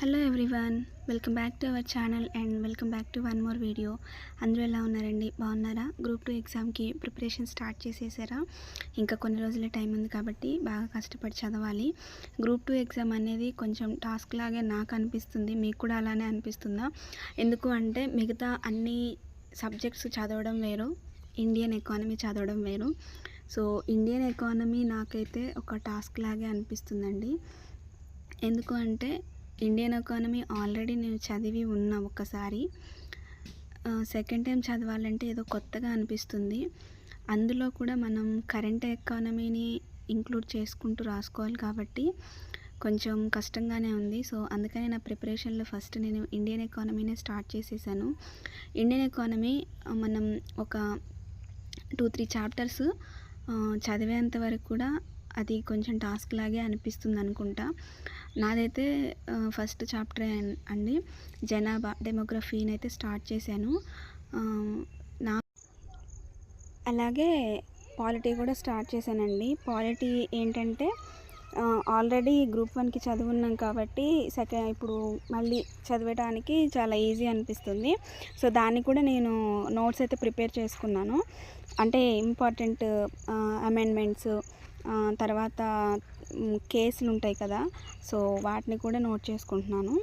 Hello everyone, welcome back to our channel and welcome back to one more video. అందరూ ఎలా ఉన్నారండి? బాగున్నారా? Group 2 ఎగ్జామ్కి ప్రిపరేషన్ స్టార్ట్ చేసేసారా? ఇంకా కొన్ని రోజుల టైం ఉంది కాబట్టి బాగా కష్టపడి చదవాలి. గ్రూప్ 2 ఎగ్జామ్ అనేది కొంచెం టాస్క్ లాగే నాకు అనిపిస్తుంది. మీకు కూడా అలానే అనిపిస్తుందా? ఎందుకు అంటే మిగతా అన్ని సబ్జెక్ట్స్ చదవడం వేరు, ఇండియన్ ఎకానమీ చదవడం వేరు. సో ఇండియన్ ఎకానమీ నాకైతే ఒక టాస్క్ లాగే అనిపిస్తుందండి. ఎందుకు అంటే ఇండియన్ ఎకానమీ ఆల్రెడీ నేను చదివి ఉన్నా ఒకసారి. సెకండ్ టైం చదవాలంటే ఏదో కొత్తగా అనిపిస్తుంది. అందులో కూడా మనం కరెంట్ ఎకానమీని ఇంక్లూడ్ చేసుకుంటూ రాసుకోవాలి కాబట్టి కొంచెం కష్టంగానే ఉంది. సో అందుకని నా ప్రిపరేషన్లో ఫస్ట్ నేను ఇండియన్ ఎకానమీనే స్టార్ట్ చేసేసాను. ఇండియన్ ఎకానమీ మనం ఒక 2-3 చాప్టర్స్ చదివేంత వరకు కూడా అది కొంచెం టాస్క్ లాగే అనిపిస్తుంది అనుకుంటా. నాదైతే ఫస్ట్ చాప్టర్ అండి, జనాభా డెమోగ్రఫీని అయితే స్టార్ట్ చేశాను. అలాగే పాలిటీ కూడా స్టార్ట్ చేశానండి. పాలిటీ ఏంటంటే ఆల్రెడీ గ్రూప్ 1కి చదువున్నాం కాబట్టి ఇప్పుడు మళ్ళీ చదవడానికి చాలా ఈజీ అనిపిస్తుంది. సో దాన్ని కూడా నేను నోట్స్ అయితే ప్రిపేర్ చేసుకున్నాను. అంటే ఇంపార్టెంట్ అమెండ్మెంట్స్, తర్వాత కేసులు ఉంటాయి కదా, సో వాటిని కూడా నోట్ చేసుకుంటున్నాను.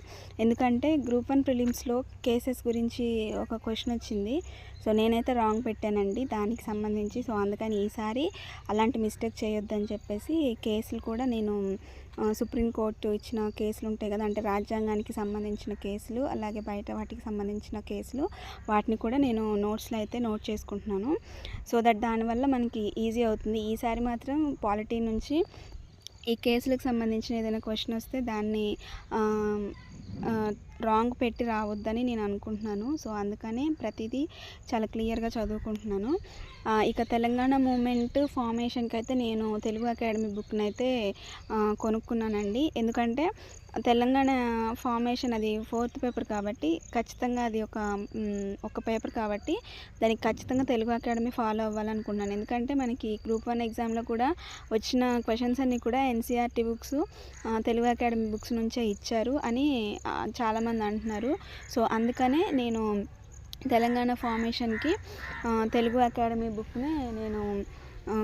ఎందుకంటే గ్రూప్ 1 ప్రిలిమ్స్లో కేసెస్ గురించి ఒక క్వశ్చన్ వచ్చింది. సో నేనైతే రాంగ్ పెట్టానండి దానికి సంబంధించి. సో అందుకని ఈసారి అలాంటి మిస్టేక్ చేయొద్దని చెప్పేసి కేసులు కూడా నేను సుప్రీంకోర్టు ఇచ్చిన కేసులు ఉంటాయి కదా, అంటే రాజ్యాంగానికి సంబంధించిన కేసులు, అలాగే బయట వాటికి సంబంధించిన కేసులు, వాటిని కూడా నేను నోట్స్లో అయితే నోట్ చేసుకుంటున్నాను. సో దట్ దానివల్ల మనకి ఈజీ అవుతుంది. ఈసారి మాత్రం పాలిటీ నుంచి ఈ కేసులకు సంబంధించిన ఏదైనా క్వశ్చన్ వస్తే దాన్ని రాంగ్ పెట్టి రావద్దని నేను అనుకుంటున్నాను. సో అందుకని ప్రతిదీ చాలా క్లియర్గా చదువుకుంటున్నాను. ఇక తెలంగాణ మూమెంట్ ఫార్మేషన్కి అయితే నేను తెలుగు అకాడమీ బుక్ని అయితే కొనుక్కున్నానండి. ఎందుకంటే తెలంగాణ ఫార్మేషన్ అది 4th పేపర్ కాబట్టి ఖచ్చితంగా అది ఒక పేపర్ కాబట్టి దానికి ఖచ్చితంగా తెలుగు అకాడమీ ఫాలో అవ్వాలనుకున్నాను. ఎందుకంటే మనకి గ్రూప్ 1 ఎగ్జామ్లో కూడా వచ్చిన క్వశ్చన్స్ అన్నీ కూడా NCERT books, Telugu academy books నుంచే ఇచ్చారు అని చాలామంది అంటున్నారు. సో అందుకనే నేను తెలంగాణ ఫార్మేషన్కి తెలుగు అకాడమీ బుక్ని నేను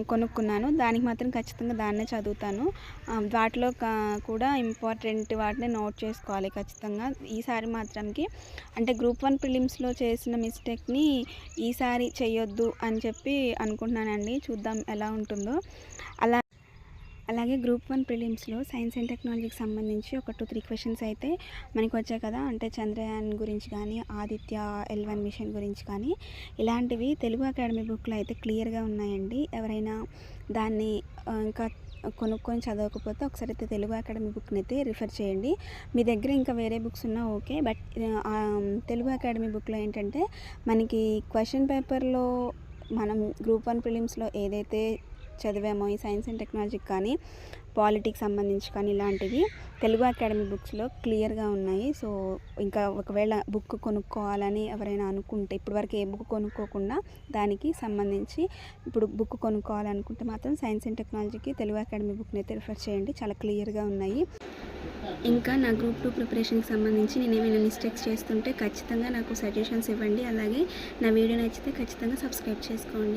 కొనుక్కున్నాను. దానికి మాత్రం ఖచ్చితంగా దాన్నే చదువుతాను. వాటిలో కూడా ఇంపార్టెంట్ వాటిని నోట్ చేసుకోవాలి ఖచ్చితంగా. ఈసారి మాత్రంకి అంటే గ్రూప్ 1 ప్రిలిమ్స్లో చేసిన మిస్టేక్ని ఈసారి చేయొద్దు అని చెప్పి అనుకుంటున్నానండి. చూద్దాం ఎలా ఉంటుందో. అలాగే గ్రూప్ 1 ప్రిలిమ్స్లో సైన్స్ అండ్ టెక్నాలజీకి సంబంధించి ఒక 2-3 క్వశ్చన్స్ అయితే మనకి వచ్చాయి కదా, అంటే చంద్రయాన్ గురించి కానీ, ఆదిత్య L1 మిషన్ గురించి కానీ, ఇలాంటివి తెలుగు అకాడమీ బుక్లో అయితే క్లియర్గా ఉన్నాయండి. ఎవరైనా దాన్ని ఇంకా కొనుక్కొని చదవకపోతే ఒకసారి అయితే తెలుగు అకాడమీ బుక్ని అయితే రిఫర్ చేయండి. మీ దగ్గర ఇంకా వేరే బుక్స్ ఉన్నా ఓకే, బట్ తెలుగు అకాడమీ బుక్లో ఏంటంటే మనకి క్వశ్చన్ పేపర్లో మనం గ్రూప్ 1 ప్రిలిమ్స్లో ఏదైతే చదివామో ఈ సైన్స్ అండ్ టెక్నాలజీకి కానీ, పాలిటిక్స్ సంబంధించి కానీ, ఇలాంటివి తెలుగు అకాడమీ బుక్స్లో క్లియర్గా ఉన్నాయి. సో ఇంకా ఒకవేళ బుక్ కొనుక్కోవాలని ఎవరైనా అనుకుంటే, ఇప్పటివరకు ఏ బుక్ కొనుక్కోకుండా దానికి సంబంధించి ఇప్పుడు బుక్ కొనుక్కోవాలనుకుంటే మాత్రం సైన్స్ అండ్ టెక్నాలజీకి తెలుగు అకాడమీ బుక్ని అయితే రిఫర్ చేయండి, చాలా క్లియర్గా ఉన్నాయి. ఇంకా నా గ్రూప్ 2 ప్రిపరేషన్కి సంబంధించి నేను ఏమైనా మిస్టేక్స్ చేస్తుంటే ఖచ్చితంగా నాకు సజెషన్స్ ఇవ్వండి. అలాగే నా వీడియో నచ్చితే ఖచ్చితంగా సబ్స్క్రైబ్ చేసుకోండి.